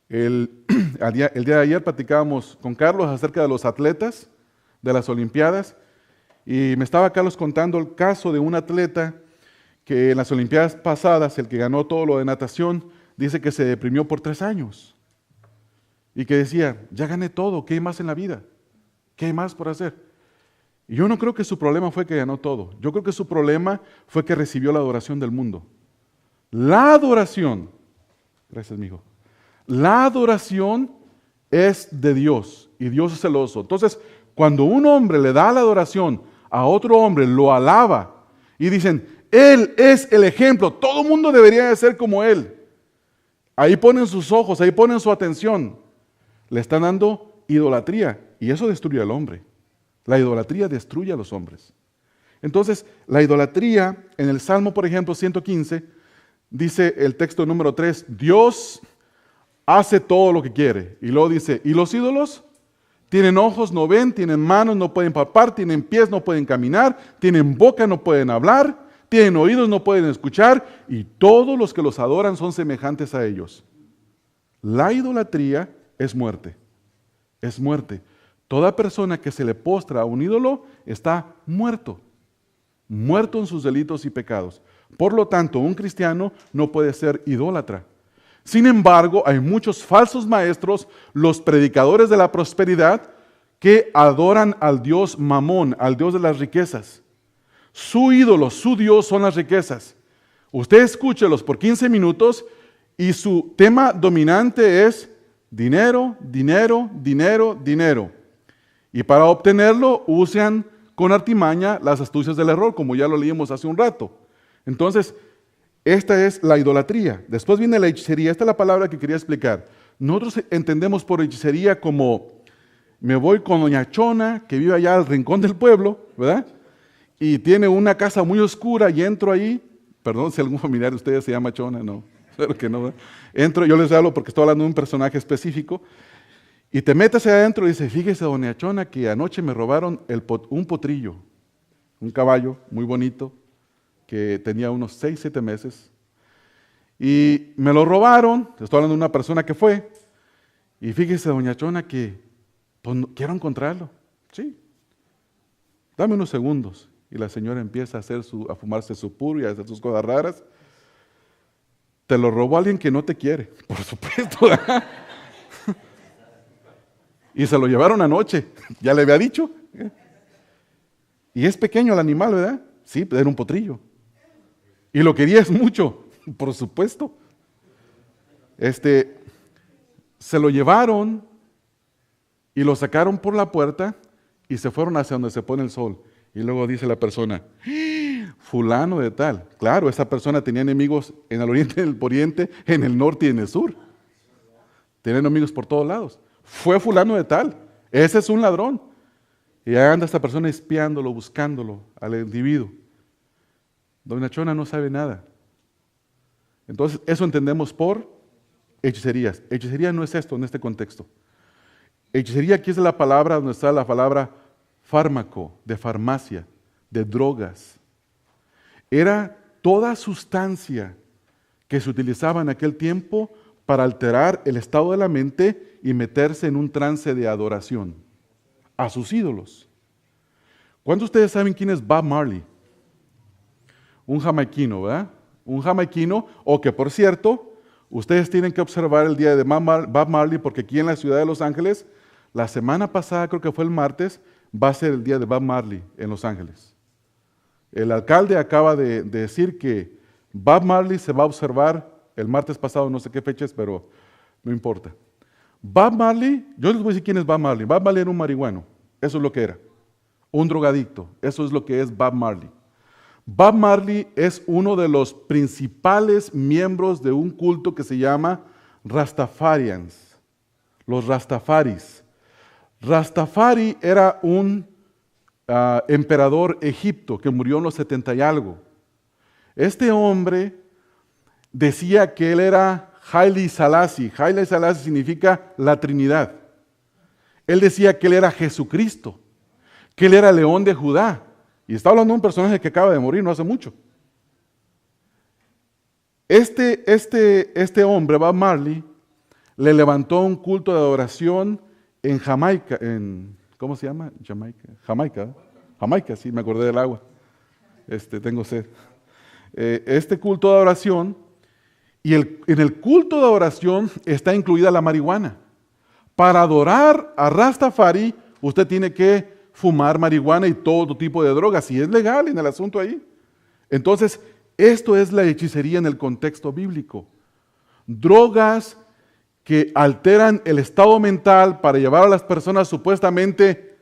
El día de ayer platicábamos con Carlos acerca de los atletas de las Olimpiadas, y me estaba Carlos contando el caso de un atleta que en las Olimpiadas pasadas, el que ganó todo lo de natación, dice que se deprimió por 3 años y que decía, ya gané todo, ¿qué hay más en la vida? ¿Qué hay más por hacer? Y yo no creo que su problema fue que ganó todo, yo creo que su problema fue que recibió la adoración del mundo. La adoración, gracias mijo, la adoración es de Dios y Dios es celoso. Entonces, cuando un hombre le da la adoración a otro hombre, lo alaba y dicen, Él es el ejemplo, todo el mundo debería de ser como Él. Ahí ponen sus ojos, ahí ponen su atención. Le están dando idolatría y eso destruye al hombre. La idolatría destruye a los hombres. Entonces, la idolatría, en el Salmo, por ejemplo, 115, dice el texto número 3, Dios hace todo lo que quiere. Y luego dice, ¿y los ídolos? Tienen ojos, no ven, tienen manos, no pueden palpar, tienen pies, no pueden caminar, tienen boca, no pueden hablar, tienen oídos, no pueden escuchar, y todos los que los adoran son semejantes a ellos. La idolatría es muerte, es muerte. Toda persona que se le postra a un ídolo está muerto, muerto en sus delitos y pecados. Por lo tanto, un cristiano no puede ser idólatra. Sin embargo, hay muchos falsos maestros, los predicadores de la prosperidad, que adoran al Dios Mamón, al Dios de las riquezas. Su ídolo, su Dios son las riquezas. Usted escúchelos por 15 minutos y su tema dominante es dinero, dinero, dinero, dinero. Y para obtenerlo usan con artimaña las astucias del error, como ya lo leímos hace un rato. Entonces, esta es la idolatría. Después viene la hechicería. Esta es la palabra que quería explicar. Nosotros entendemos por hechicería como me voy con doña Chona, que vive allá al rincón del pueblo, ¿verdad? Y tiene una casa muy oscura y entro ahí. Perdón si algún familiar de ustedes se llama Chona, no, claro que no, ¿verdad? Entro, yo les hablo porque estoy hablando de un personaje específico. Y te metes ahí adentro y dice, fíjese doña Chona que anoche me robaron un potrillo, un caballo muy bonito, que tenía unos 6, 7 meses, y me lo robaron. Estoy hablando de una persona que fue, y fíjese doña Chona que pues, quiero encontrarlo. Sí, dame unos segundos. Y la señora empieza a fumarse su puro y a hacer sus cosas raras. Te lo robó alguien que no te quiere, por supuesto. Y se lo llevaron anoche, ya le había dicho. Y es pequeño el animal, ¿verdad? Sí, era un potrillo. Y lo querías mucho, por supuesto. Se lo llevaron y lo sacaron por la puerta y se fueron hacia donde se pone el sol. Y luego dice la persona, fulano de tal. Claro, esa persona tenía enemigos en el oriente, en el poniente, en el norte y en el sur. Tenía enemigos por todos lados. Fue fulano de tal. Ese es un ladrón. Y ahí anda esta persona espiándolo, buscándolo al individuo. Doña Chona no sabe nada. Entonces, eso entendemos por hechicerías. Hechicería no es esto en este contexto. Hechicería aquí es la palabra donde está la palabra fármaco, de farmacia, de drogas. Era toda sustancia que se utilizaba en aquel tiempo para alterar el estado de la mente y meterse en un trance de adoración a sus ídolos. ¿Cuántos de ustedes saben quién es Bob Marley? Un jamaiquino, ¿verdad? Un jamaiquino, o que por cierto, ustedes tienen que observar el día de Bob Marley, porque aquí en la ciudad de Los Ángeles, la semana pasada, creo que fue el martes, va a ser el día de Bob Marley en Los Ángeles. El alcalde acaba de decir que Bob Marley se va a observar el martes pasado, no sé qué fecha es, pero no importa. Bob Marley, yo les voy a decir quién es Bob Marley. Bob Marley era un marihuano, eso es lo que era. Un drogadicto, eso es lo que es Bob Marley. Bob Marley es uno de los principales miembros de un culto que se llama Rastafarians, los Rastafaris. Rastafari era un emperador egipto que murió en los 70 y algo. Este hombre decía que él era Haile Selassie. Haile Selassie significa la Trinidad. Él decía que él era Jesucristo, que él era León de Judá. Y está hablando de un personaje que acaba de morir no hace mucho. Este hombre, Bob Marley, le levantó un culto de adoración en Jamaica, ¿cómo se llama? Jamaica, sí, me acordé del agua. Tengo sed. Este culto de adoración, y en el culto de adoración está incluida la marihuana. Para adorar a Rastafari, usted tiene que fumar marihuana y todo tipo de drogas, y es legal en el asunto ahí. Entonces, esto es la hechicería en el contexto bíblico. Drogas que alteran el estado mental para llevar a las personas supuestamente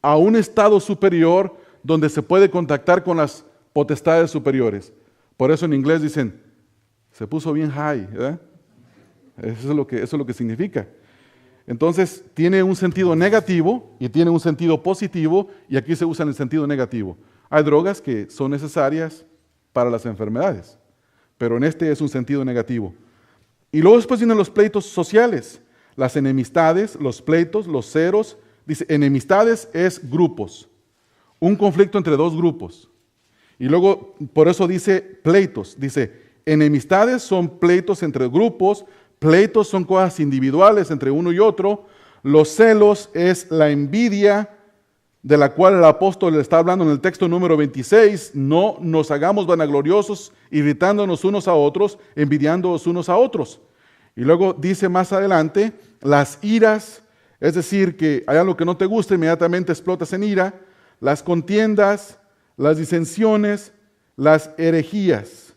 a un estado superior donde se puede contactar con las potestades superiores. Por eso en inglés dicen, se puso bien high, ¿verdad? Eso es lo que significa. Entonces, tiene un sentido negativo y tiene un sentido positivo, y aquí se usa en el sentido negativo. Hay drogas que son necesarias para las enfermedades, pero en este es un sentido negativo. Y luego después vienen los pleitos sociales, las enemistades, los pleitos, los ceros. Dice, enemistades es grupos, un conflicto entre dos grupos. Y luego, por eso dice pleitos, dice, enemistades son pleitos entre grupos, pleitos son cosas individuales entre uno y otro. Los celos es la envidia de la cual el apóstol le está hablando en el texto número 26. No nos hagamos vanagloriosos, irritándonos unos a otros, envidiándonos unos a otros. Y luego dice más adelante, las iras, es decir, que hay algo que no te gusta, inmediatamente explotas en ira. Las contiendas, las disensiones, las herejías,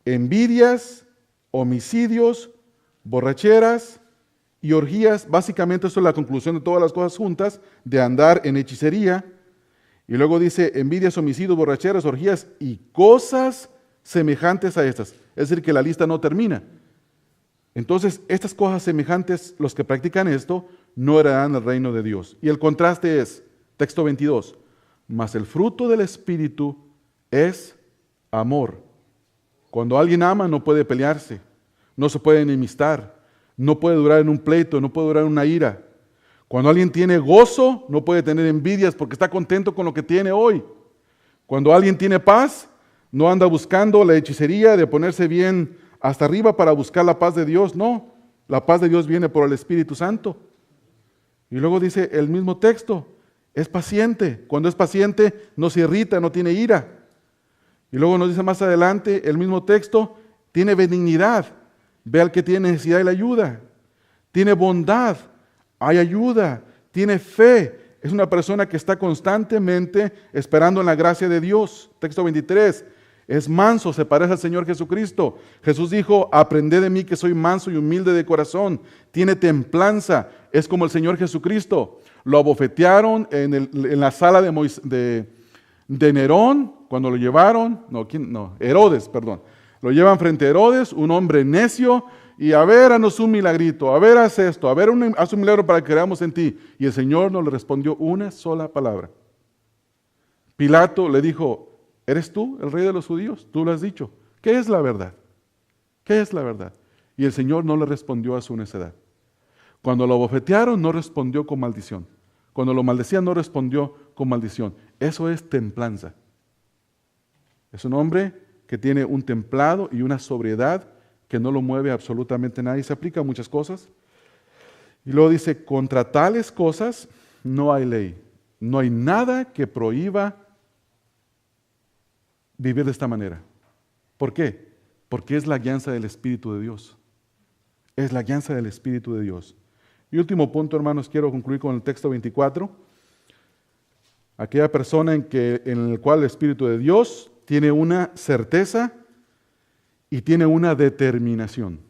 envidias, homicidios, borracheras y orgías. Básicamente esto es la conclusión de todas las cosas juntas, de andar en hechicería. Y luego dice envidias, homicidios, borracheras, orgías y cosas semejantes a estas. Es decir, que la lista no termina. Entonces, estas cosas semejantes, los que practican esto, no heredarán el reino de Dios. Y el contraste es, texto 22, mas el fruto del Espíritu es amor. Cuando alguien ama no puede pelearse, no se puede enemistar, no puede durar en un pleito, no puede durar en una ira. Cuando alguien tiene gozo, no puede tener envidias porque está contento con lo que tiene hoy. Cuando alguien tiene paz, no anda buscando la hechicería de ponerse bien hasta arriba para buscar la paz de Dios. No, la paz de Dios viene por el Espíritu Santo. Y luego dice el mismo texto, es paciente. Cuando es paciente, no se irrita, no tiene ira. Y luego nos dice más adelante el mismo texto, tiene benignidad. Ve al que tiene necesidad y le ayuda. Tiene bondad, hay ayuda. Tiene fe. Es una persona que está constantemente esperando en la gracia de Dios. Texto 23. Es manso, se parece al Señor Jesucristo. Jesús dijo, aprended de mí que soy manso y humilde de corazón. Tiene templanza, es como el Señor Jesucristo. Lo abofetearon en la sala de Nerón, cuando lo llevaron, Herodes, perdón. Lo llevan frente a Herodes, un hombre necio, y a ver, haznos un milagrito, a ver, haz esto, a ver, haz un milagro para que creamos en ti. Y el Señor no le respondió una sola palabra. Pilato le dijo, ¿eres tú el rey de los judíos? Tú lo has dicho. ¿Qué es la verdad? ¿Qué es la verdad? Y el Señor no le respondió a su necedad. Cuando lo abofetearon, no respondió con maldición. Cuando lo maldecían, no respondió con maldición. Eso es templanza. Es un hombre que tiene un templado y una sobriedad que no lo mueve absolutamente nadie. Se aplica a muchas cosas. Y luego dice, contra tales cosas no hay ley. no hay nada que prohíba vivir de esta manera. ¿Por qué? Porque es la guianza del Espíritu de Dios. Es la guianza del Espíritu de Dios. Y último punto, hermanos, quiero concluir con el texto 24. Aquella persona en el cual el Espíritu de Dios tiene una certeza y tiene una determinación.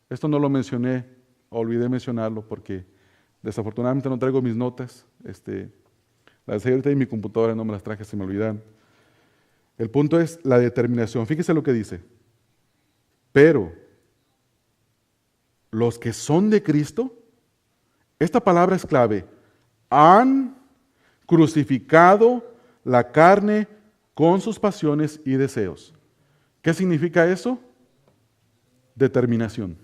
Esto no lo mencioné, olvidé mencionarlo porque desafortunadamente no traigo mis notas. Las dejé ahorita en mi computadora, no me las traje, se me olvidaron. El punto es la determinación. Fíjese lo que dice. Pero los que son de Cristo, esta palabra es clave, han crucificado la carne con sus pasiones y deseos. ¿Qué significa eso? Determinación.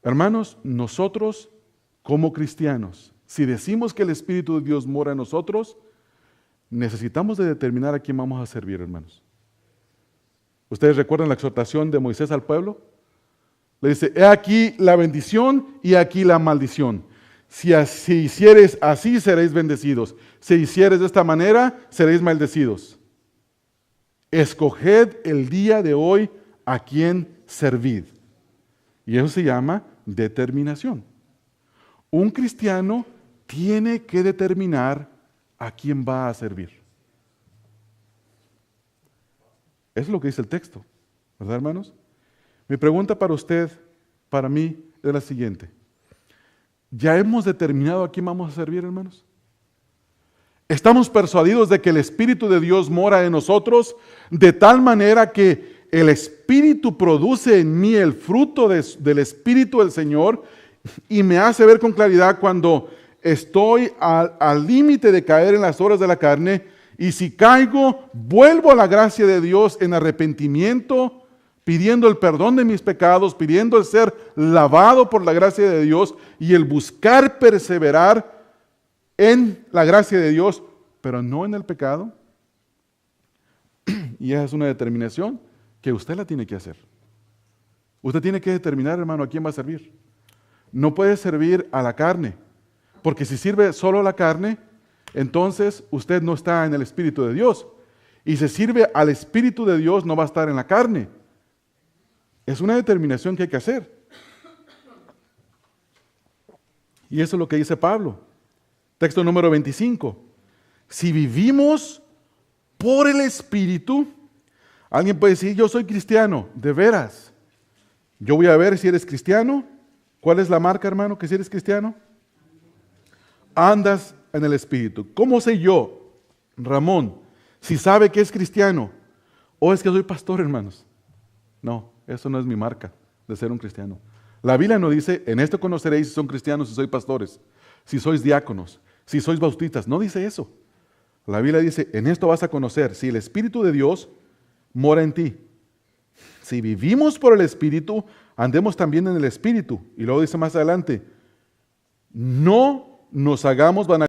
Hermanos, nosotros como cristianos, si decimos que el Espíritu de Dios mora en nosotros, necesitamos de determinar a quién vamos a servir, hermanos. ¿Ustedes recuerdan la exhortación de Moisés al pueblo? Le dice, he aquí la bendición y aquí la maldición. Si hicieres así, seréis bendecidos. Si hicieres de esta manera, seréis maldecidos. Escoged el día de hoy a quién servid. Y eso se llama determinación. Un cristiano tiene que determinar a quién va a servir. Eso es lo que dice el texto, ¿verdad, hermanos? Mi pregunta para usted, para mí, es la siguiente. ¿Ya hemos determinado a quién vamos a servir, hermanos? ¿Estamos persuadidos de que el Espíritu de Dios mora en nosotros de tal manera que el Espíritu produce en mí el fruto del Espíritu del Señor y me hace ver con claridad cuando estoy al límite de caer en las obras de la carne, y si caigo, vuelvo a la gracia de Dios en arrepentimiento, pidiendo el perdón de mis pecados, pidiendo el ser lavado por la gracia de Dios y el buscar perseverar en la gracia de Dios, pero no en el pecado? Y esa es una determinación que usted la tiene que hacer. Usted tiene que determinar, hermano, a quién va a servir. No puede servir a la carne, porque si sirve solo a la carne, entonces usted no está en el Espíritu de Dios. Y si sirve al Espíritu de Dios, no va a estar en la carne. Es una determinación que hay que hacer. Y eso es lo que dice Pablo. Texto número 25. Si vivimos por el Espíritu, alguien puede decir, yo soy cristiano, de veras. Yo voy a ver si eres cristiano. ¿Cuál es la marca, hermano, que si eres cristiano? Andas en el Espíritu. ¿Cómo sé yo, Ramón, si sabe que es cristiano? ¿O es que soy pastor, hermanos? No, eso no es mi marca de ser un cristiano. La Biblia no dice, en esto conoceréis si son cristianos, si sois pastores, si sois diáconos, si sois bautistas. No dice eso. La Biblia dice, en esto vas a conocer si el Espíritu de Dios mora en ti. Si vivimos por el Espíritu, andemos también en el Espíritu. Y luego dice más adelante, no nos hagamos vanagloria